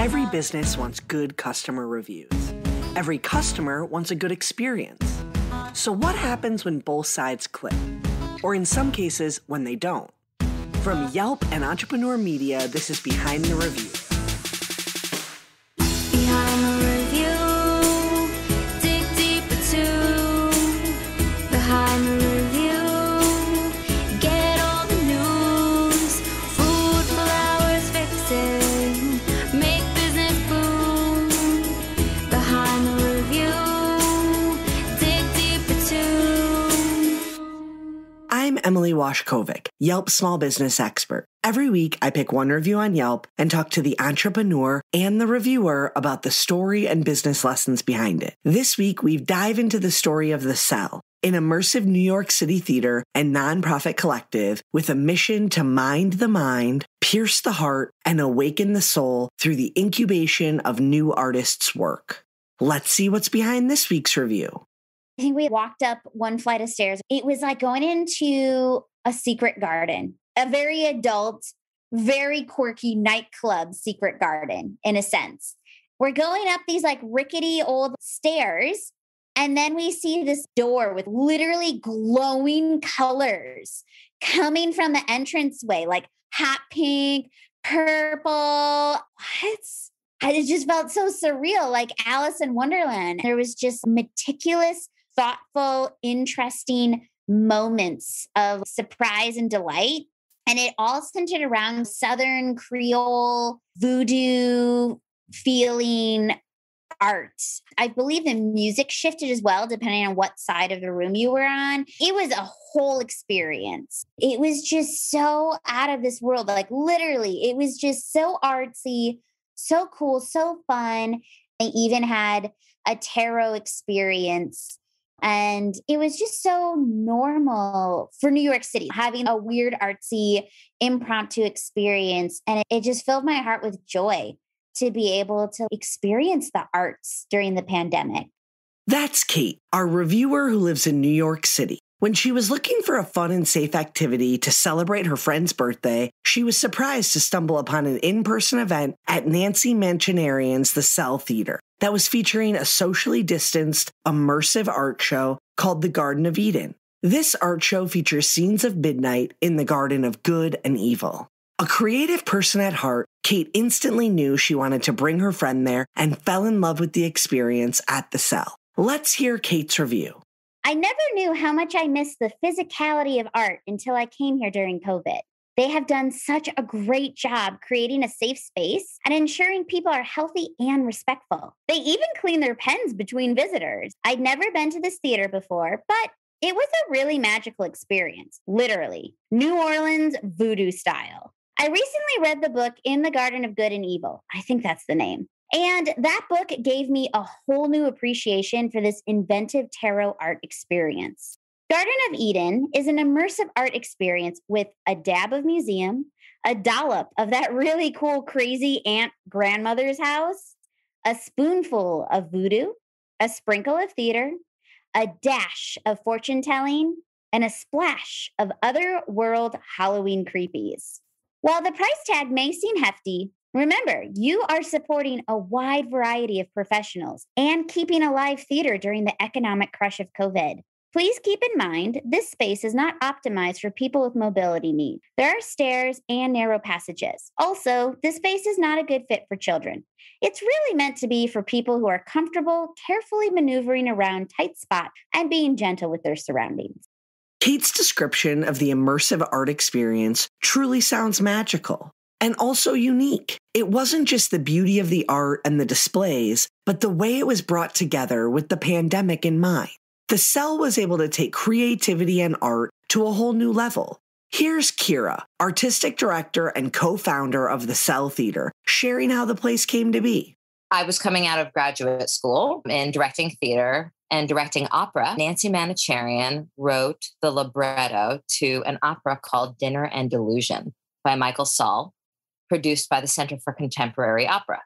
Every business wants good customer reviews. Every customer wants a good experience. So what happens when both sides click? Or in some cases, when they don't? From Yelp and Entrepreneur Media, this is Behind the Review. Behind the review, dig deep into behind the review, get all the news, food, flowers, fixing, make business boom. Behind the review, dig deep into. I'm Emily Washkovic, Yelp small business expert. Every week, I pick one review on Yelp and talk to the entrepreneur and the reviewer about the story and business lessons behind it. This week, we dive into the story of The Cell, an immersive New York City theater and nonprofit collective with a mission to mind the mind, pierce the heart, and awaken the soul through the incubation of new artists' work. Let's see what's behind this week's review. I think we walked up one flight of stairs. It was like going into a secret garden, a very adult, very quirky nightclub secret garden in a sense. We're going up these like rickety old stairs, and then we see this door with literally glowing colors coming from the entranceway, like hot pink, purple. It just felt so surreal, like Alice in Wonderland. There was just meticulous, thoughtful, interesting moments of surprise and delight. And it all centered around Southern Creole, voodoo feeling art. I believe the music shifted as well, depending on what side of the room you were on. It was a whole experience. It was just so out of this world. Like literally, it was just so artsy, so cool, so fun. They even had a tarot experience. And it was just so normal for New York City, having a weird, artsy, impromptu experience. And it just filled my heart with joy to be able to experience the arts during the pandemic. That's Kate, our reviewer who lives in New York City. When she was looking for a fun and safe activity to celebrate her friend's birthday, she was surprised to stumble upon an in-person event at Nancy Manchonarian's The Cell Theater that was featuring a socially distanced, immersive art show called The Garden of Eden. This art show features scenes of midnight in the garden of good and evil. A creative person at heart, Kate instantly knew she wanted to bring her friend there and fell in love with the experience at The Cell. Let's hear Kate's review. I never knew how much I missed the physicality of art until I came here during COVID. They have done such a great job creating a safe space and ensuring people are healthy and respectful. They even clean their pens between visitors. I'd never been to this theater before, but it was a really magical experience, literally. New Orleans voodoo style. I recently read the book In the Garden of Good and Evil. I think that's the name. And that book gave me a whole new appreciation for this inventive tarot art experience. Garden of Eden is an immersive art experience with a dab of museum, a dollop of that really cool, crazy aunt grandmother's house, a spoonful of voodoo, a sprinkle of theater, a dash of fortune telling, and a splash of otherworld Halloween creepies. While the price tag may seem hefty, remember, you are supporting a wide variety of professionals and keeping alive theater during the economic crush of COVID. Please keep in mind, this space is not optimized for people with mobility needs. There are stairs and narrow passages. Also, this space is not a good fit for children. It's really meant to be for people who are comfortable, carefully maneuvering around tight spots and being gentle with their surroundings. Kate's description of the immersive art experience truly sounds magical. And also unique. It wasn't just the beauty of the art and the displays, but the way it was brought together with the pandemic in mind. The Cell was able to take creativity and art to a whole new level. Here's Kira, artistic director and co-founder of The Cell Theater, sharing how the place came to be. I was coming out of graduate school in directing theater and directing opera. Nancy Manchonarian wrote the libretto to an opera called Dinner and Delusion by Michael Saul, produced by the Center for Contemporary Opera.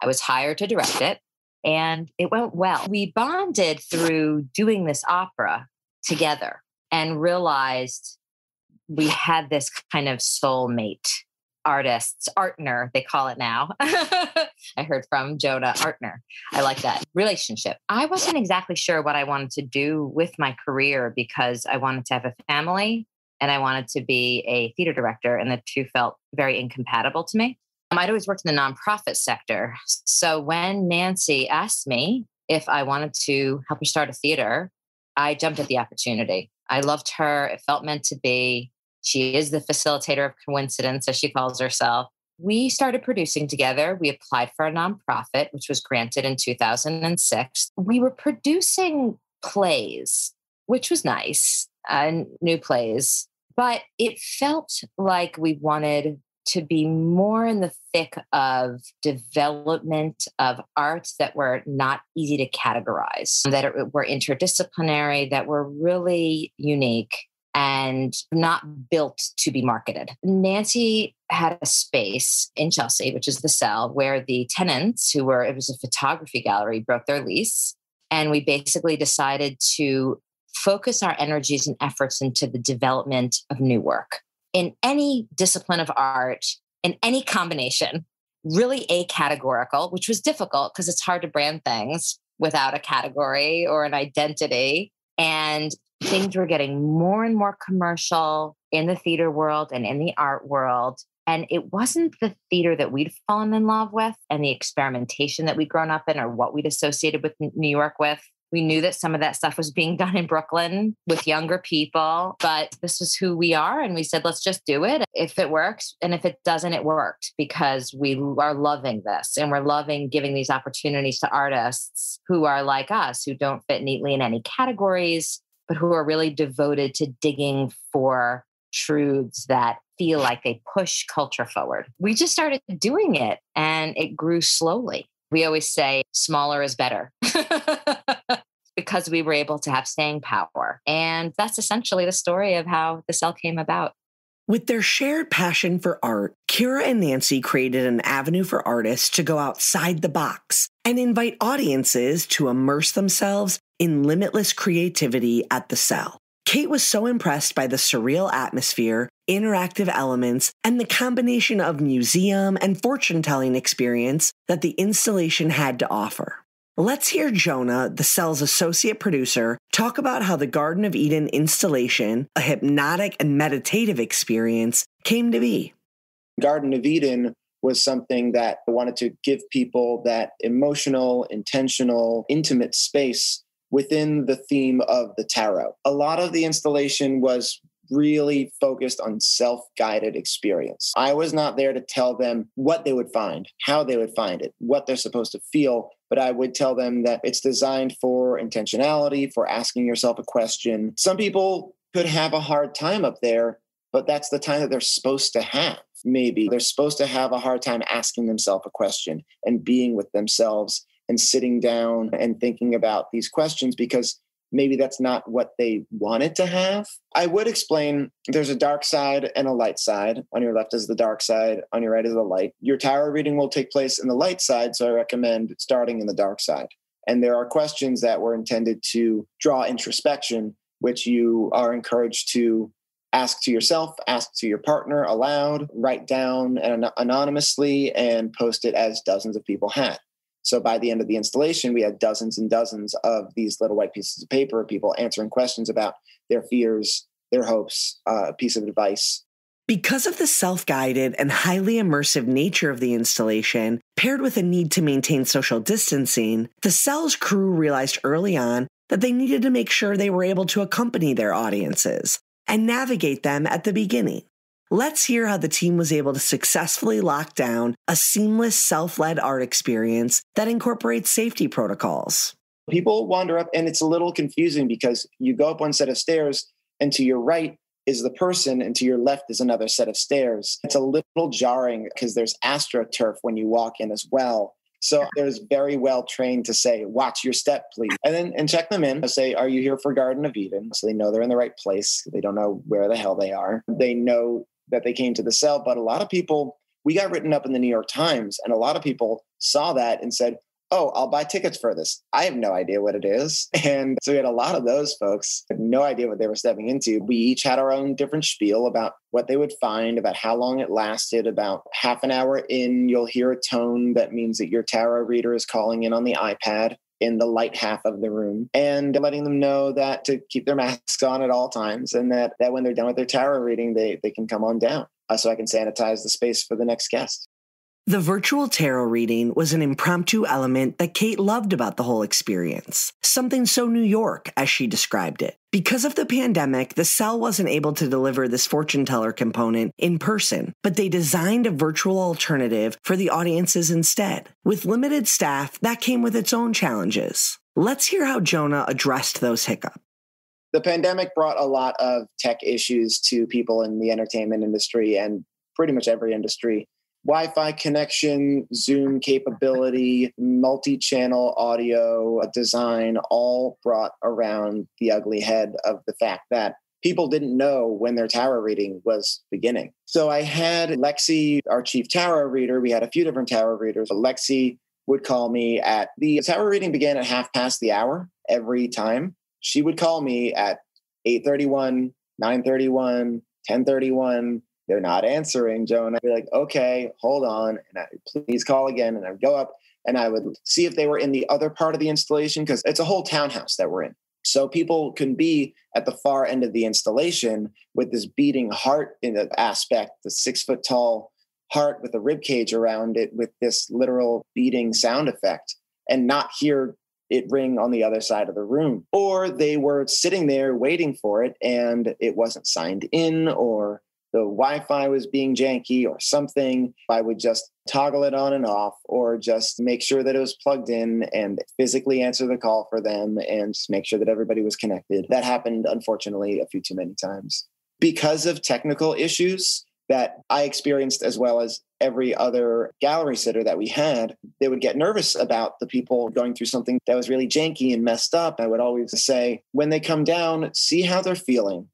I was hired to direct it, and it went well. We bonded through doing this opera together and realized we had this kind of soulmate artists, Artner, they call it now. I heard from Jonah Artner. I like that relationship. I wasn't exactly sure what I wanted to do with my career because I wanted to have a family and I wanted to be a theater director, and the two felt very incompatible to me. I'd always worked in the nonprofit sector. So when Nancy asked me if I wanted to help her start a theater, I jumped at the opportunity. I loved her. It felt meant to be. She is the facilitator of coincidence, as she calls herself. We started producing together. We applied for a nonprofit, which was granted in 2006. We were producing plays, which was nice, new plays, but it felt like we wanted to be more in the thick of development of arts that were not easy to categorize, that were interdisciplinary, that were really unique and not built to be marketed. Nancy had a space in Chelsea, which is the Cell, where the tenants it was a photography gallery, broke their lease. And we basically decided to focus our energies and efforts into the development of new work in any discipline of art, in any combination, really acategorical, which was difficult because it's hard to brand things without a category or an identity. And things were getting more and more commercial in the theater world and in the art world. And it wasn't the theater that we'd fallen in love with and the experimentation that we'd grown up in or what we'd associated with New York with. We knew that some of that stuff was being done in Brooklyn with younger people, but this was who we are. And we said, let's just do it. If it works, and if it doesn't, it worked, because we are loving this and we're loving giving these opportunities to artists who are like us, who don't fit neatly in any categories, but who are really devoted to digging for truths that feel like they push culture forward. We just started doing it and it grew slowly. We always say smaller is better because we were able to have staying power. And that's essentially the story of how the Cell came about. With their shared passion for art, Kira and Nancy created an avenue for artists to go outside the box and invite audiences to immerse themselves in limitless creativity at the Cell. Kate was so impressed by the surreal atmosphere, interactive elements, and the combination of museum and fortune-telling experience that the installation had to offer. Let's hear Jonah, the Cell's associate producer, talk about how the Garden of Eden installation, a hypnotic and meditative experience, came to be. Garden of Eden was something that I wanted to give people that emotional, intentional, intimate space within the theme of the tarot. A lot of the installation was really focused on self-guided experience. I was not there to tell them what they would find, how they would find it, what they're supposed to feel, but I would tell them that it's designed for intentionality, for asking yourself a question. Some people could have a hard time up there, but that's the time that they're supposed to have. Maybe they're supposed to have a hard time asking themselves a question and being with themselves and sitting down and thinking about these questions, because maybe that's not what they wanted to have. I would explain there's a dark side and a light side. On your left is the dark side, on your right is the light. Your tarot reading will take place in the light side, so I recommend starting in the dark side. And there are questions that were intended to draw introspection, which you are encouraged to ask to yourself, ask to your partner aloud, write down anonymously, and post it as dozens of people had. So by the end of the installation, we had dozens and dozens of these little white pieces of paper, people answering questions about their fears, their hopes, a piece of advice. Because of the self-guided and highly immersive nature of the installation, paired with a need to maintain social distancing, the Cell's crew realized early on that they needed to make sure they were able to accompany their audiences and navigate them at the beginning. Let's hear how the team was able to successfully lock down a seamless self-led art experience that incorporates safety protocols. People wander up and it's a little confusing because you go up one set of stairs and to your right is the person and to your left is another set of stairs. It's a little jarring because there's AstroTurf when you walk in as well. So there's very well trained to say, watch your step, please. And check them in. Say, are you here for Garden of Eden? So they know they're in the right place. They don't know where the hell they are. They know that they came to the Cell. But a lot of people, we got written up in the New York Times, and a lot of people saw that and said, oh, I'll buy tickets for this. I have no idea what it is. And so we had a lot of those folks had no idea what they were stepping into. We each had our own different spiel about what they would find, about how long it lasted. About half an hour in, you'll hear a tone that means that your tarot reader is calling in on the iPad in the light half of the room, and letting them know that to keep their masks on at all times, and that when they're done with their tarot reading, they can come on down so I can sanitize the space for the next guest. The virtual tarot reading was an impromptu element that Kate loved about the whole experience. Something so New York, as she described it. Because of the pandemic, the cell wasn't able to deliver this fortune teller component in person, but they designed a virtual alternative for the audiences instead. With limited staff, that came with its own challenges. Let's hear how Jonah addressed those hiccups. The pandemic brought a lot of tech issues to people in the entertainment industry and pretty much every industry. Wi-Fi connection, Zoom capability, multi-channel audio design all brought around the ugly head of the fact that people didn't know when their tarot reading was beginning. So I had Lexi, our chief tarot reader. We had a few different tarot readers. Lexi would call me at the tarot reading began at 1:30 every time. She would call me at 8:31, 9:31, 10:31. They're not answering, Joe. And I'd be like, okay, hold on. And I please call again. And I would go up and I would see if they were in the other part of the installation, because it's a whole townhouse that we're in. So people can be at the far end of the installation with this beating heart in the aspect, the 6-foot tall heart with a rib cage around it with this literal beating sound effect, and not hear it ring on the other side of the room. Or they were sitting there waiting for it and it wasn't signed in, or the Wi-Fi was being janky or something. I would just toggle it on and off, or just make sure that it was plugged in and physically answer the call for them and just make sure that everybody was connected. That happened, unfortunately, a few too many times. Because of technical issues that I experienced, as well as every other gallery sitter that we had, they would get nervous about the people going through something that was really janky and messed up. I would always say, when they come down, see how they're feeling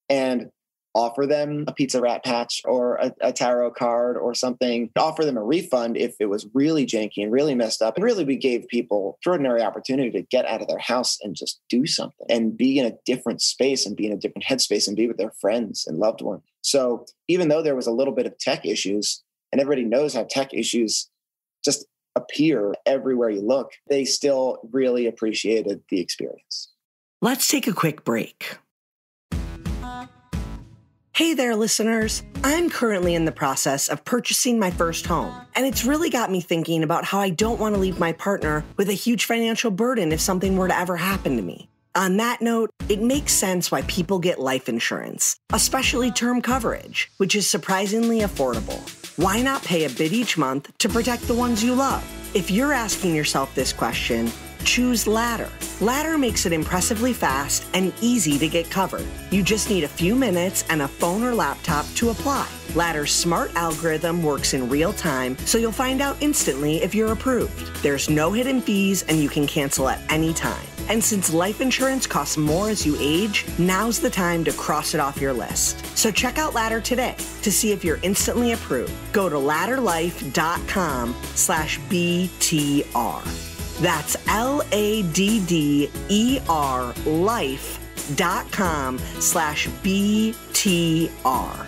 and offer them a Pizza Rat Patch or a tarot card or something. Offer them a refund if it was really janky and really messed up. And really, we gave people extraordinary opportunity to get out of their house and just do something and be in a different space and be in a different headspace and be with their friends and loved ones. So even though there was a little bit of tech issues, and everybody knows how tech issues just appear everywhere you look, they still really appreciated the experience. Let's take a quick break. Hey there, listeners. I'm currently in the process of purchasing my first home, and it's really got me thinking about how I don't want to leave my partner with a huge financial burden if something were to ever happen to me. On that note, it makes sense why people get life insurance, especially term coverage, which is surprisingly affordable. Why not pay a bit each month to protect the ones you love? If you're asking yourself this question, choose Ladder. Ladder makes it impressively fast and easy to get covered. You just need a few minutes and a phone or laptop to apply. Ladder's smart algorithm works in real time, so you'll find out instantly if you're approved. There's no hidden fees, and you can cancel at any time. And since life insurance costs more as you age, now's the time to cross it off your list. So check out Ladder today to see if you're instantly approved. Go to ladderlife.com/BTR. That's LADDER life.com/BTR.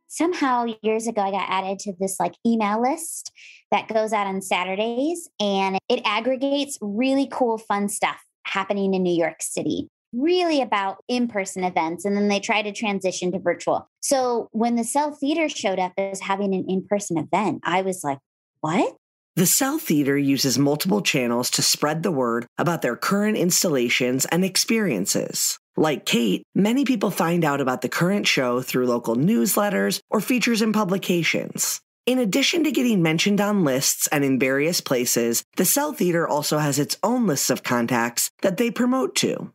Somehow years ago, I got added to this email list that goes out on Saturdays, and it aggregates really cool, fun stuff happening in New York City, really about in-person events. And then they try to transition to virtual. So when the Cell Theater showed up as having an in-person event, I was like, what? The Cell Theater uses multiple channels to spread the word about their current installations and experiences. Like Kate, many people find out about the current show through local newsletters or features in publications. In addition to getting mentioned on lists and in various places, the Cell Theater also has its own lists of contacts that they promote to.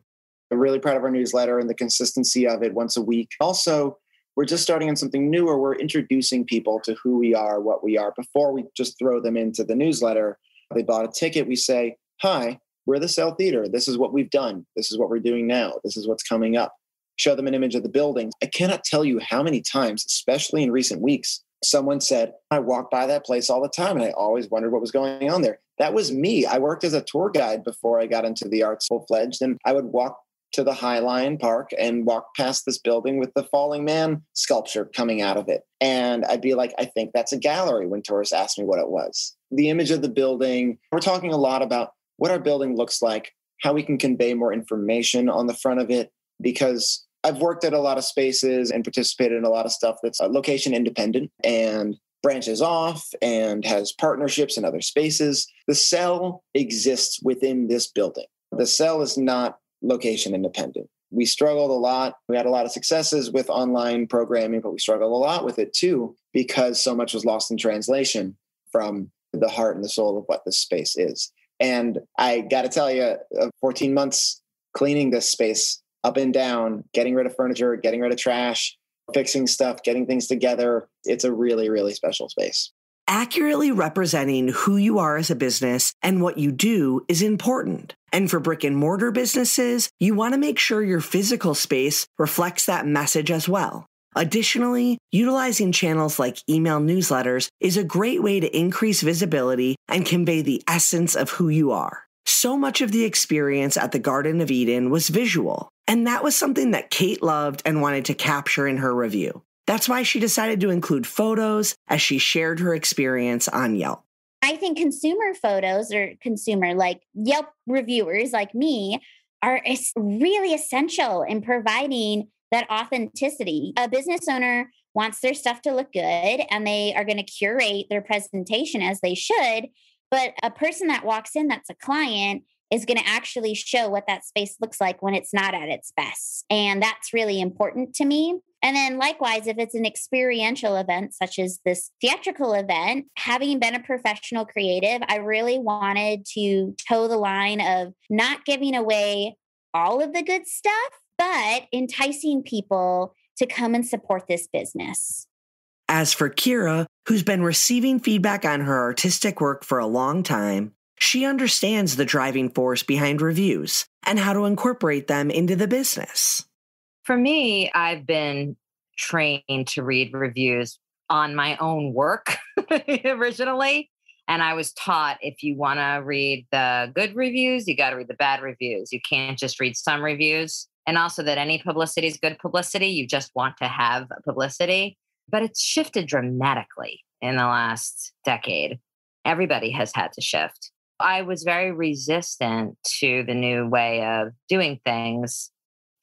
I'm really proud of our newsletter and the consistency of it once a week. Also, we're just starting on something new where we're introducing people to who we are, what we are. Before we just throw them into the newsletter, they bought a ticket, we say, hi, we're the Cell Theater. This is what we've done. This is what we're doing now. This is what's coming up. Show them an image of the building. I cannot tell you how many times, especially in recent weeks, Someone said, I walk by that place all the time and I always wondered what was going on there. That was me. I worked as a tour guide before I got into the arts full-fledged, and I would walk to the High Line Park and walk past this building with the falling man sculpture coming out of it. And I'd be like, I think that's a gallery when tourists asked me what it was. The image of the building, we're talking a lot about what our building looks like, how we can convey more information on the front of it, because I've worked at a lot of spaces and participated in a lot of stuff that's location independent and branches off and has partnerships in other spaces. The cell exists within this building. The cell is not location independent. We struggled a lot. We had a lot of successes with online programming, but we struggled a lot with it too, because so much was lost in translation from the heart and the soul of what this space is. And I got to tell you, 14 months cleaning this space up and down, getting rid of furniture, getting rid of trash, fixing stuff, getting things together. It's a really, really special space. Accurately representing who you are as a business and what you do is important. And for brick and mortar businesses, you want to make sure your physical space reflects that message as well. Additionally, utilizing channels like email newsletters is a great way to increase visibility and convey the essence of who you are. So much of the experience at the Garden of Eden was visual, and that was something that Kate loved and wanted to capture in her review. That's why she decided to include photos as she shared her experience on Yelp. I think consumer photos or consumer like Yelp reviewers like me are really essential in providing that authenticity. A business owner wants their stuff to look good and they are going to curate their presentation as they should. But a person that walks in that's a client is going to actually show what that space looks like when it's not at its best. And that's really important to me. And then likewise, if it's an experiential event, such as this theatrical event, having been a professional creative, I really wanted to toe the line of not giving away all of the good stuff, but enticing people to come and support this business. As for Kira, who's been receiving feedback on her artistic work for a long time, she understands the driving force behind reviews and how to incorporate them into the business. For me, I've been trained to read reviews on my own work originally. And I was taught if you want to read the good reviews, you got to read the bad reviews. You can't just read some reviews. And also that any publicity is good publicity. You just want to have publicity. But it's shifted dramatically in the last decade. Everybody has had to shift. I was very resistant to the new way of doing things,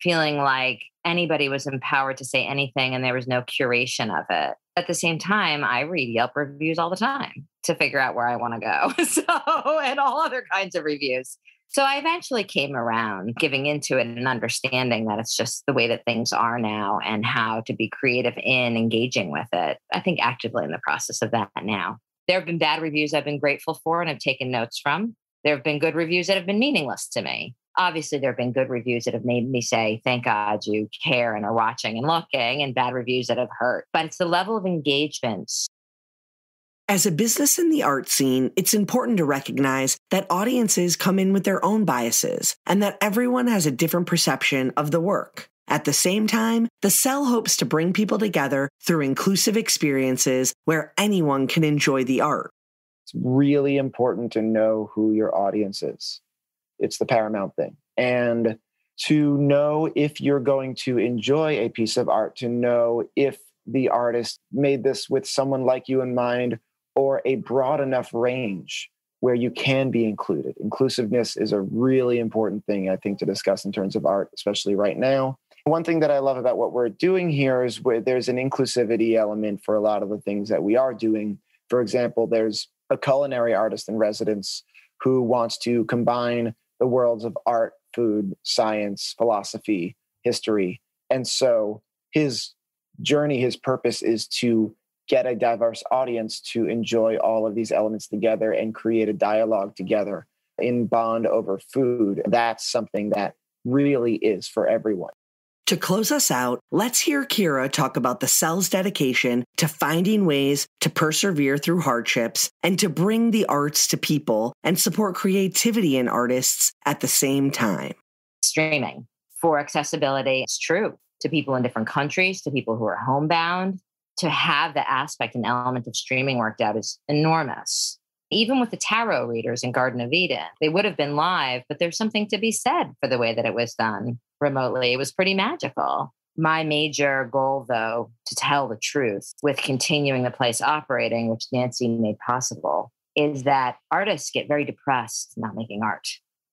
feeling like anybody was empowered to say anything and there was no curation of it. At the same time, I read Yelp reviews all the time to figure out where I want to go. And all other kinds of reviews. So I eventually came around giving into it and understanding that it's just the way that things are now and how to be creative in engaging with it. I think actively in the process of that now. There have been bad reviews I've been grateful for and I've taken notes from. There have been good reviews that have been meaningless to me. Obviously, there have been good reviews that have made me say, thank God you care and are watching and looking, and bad reviews that have hurt. But it's the level of engagement. As a business in the art scene, it's important to recognize that audiences come in with their own biases and that everyone has a different perception of the work. At the same time, the Cell hopes to bring people together through inclusive experiences where anyone can enjoy the art. It's really important to know who your audience is. It's the paramount thing. And to know if you're going to enjoy a piece of art, to know if the artist made this with someone like you in mind or a broad enough range where you can be included. Inclusiveness is a really important thing, I think, to discuss in terms of art, especially right now. One thing that I love about what we're doing here is where there's an inclusivity element for a lot of the things that we are doing. For example, there's a culinary artist in residence who wants to combine the worlds of art, food, science, philosophy, history. And so his journey, his purpose is to get a diverse audience to enjoy all of these elements together and create a dialogue together in bond over food. That's something that really is for everyone. To close us out, let's hear Kira talk about the Cell's dedication to finding ways to persevere through hardships and to bring the arts to people and support creativity in artists at the same time. Streaming for accessibility. It's true to people in different countries, to people who are homebound, to have the aspect and element of streaming worked out is enormous. Even with the tarot readers in Garden of Eden, they would have been live, but there's something to be said for the way that it was done remotely. It was pretty magical. My major goal, though, to tell the truth with continuing the place operating, which Nancy made possible, is that artists get very depressed not making art.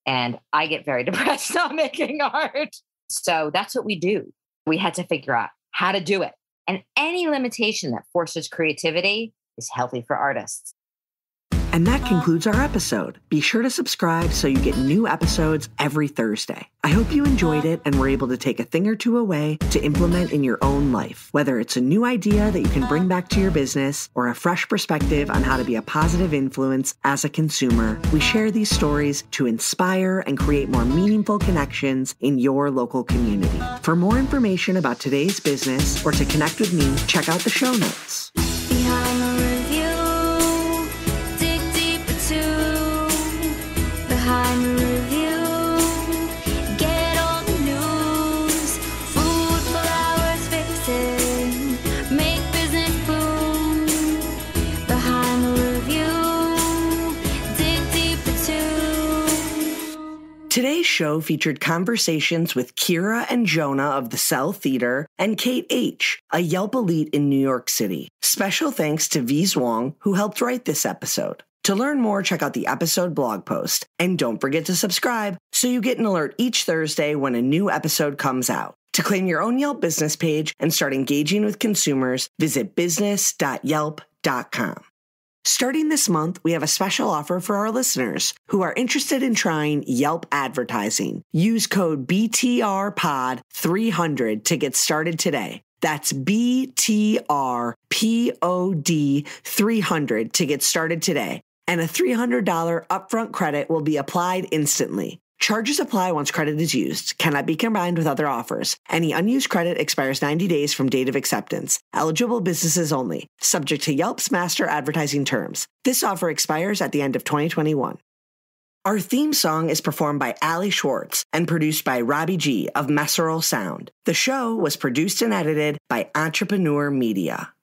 And I get very depressed not making art. So that's what we do. We had to figure out how to do it. And any limitation that forces creativity is healthy for artists. And that concludes our episode. Be sure to subscribe so you get new episodes every Thursday. I hope you enjoyed it and were able to take a thing or two away to implement in your own life. Whether it's a new idea that you can bring back to your business or a fresh perspective on how to be a positive influence as a consumer, we share these stories to inspire and create more meaningful connections in your local community. For more information about today's business or to connect with me, check out the show notes. Behind the review, dig deeper too. Behind the review, get all the news. Food, flowers, fixing, make business boom. Behind the review, dig deeper too. Today's show featured conversations with Kira and Jonah of the Cell Theater and Kate H., a Yelp elite in New York City. Special thanks to V. Zwang, who helped write this episode. To learn more, check out the episode blog post. And don't forget to subscribe so you get an alert each Thursday when a new episode comes out. To claim your own Yelp business page and start engaging with consumers, visit business.yelp.com. Starting this month, we have a special offer for our listeners who are interested in trying Yelp advertising. Use code BTRPOD300 to get started today. That's BTRPOD300 to get started today. And a $300 upfront credit will be applied instantly. Charges apply once credit is used, cannot be combined with other offers. Any unused credit expires 90 days from date of acceptance. Eligible businesses only, subject to Yelp's master advertising terms. This offer expires at the end of 2021. Our theme song is performed by Ali Schwartz and produced by Robbie G. of Messerol Sound. The show was produced and edited by Entrepreneur Media.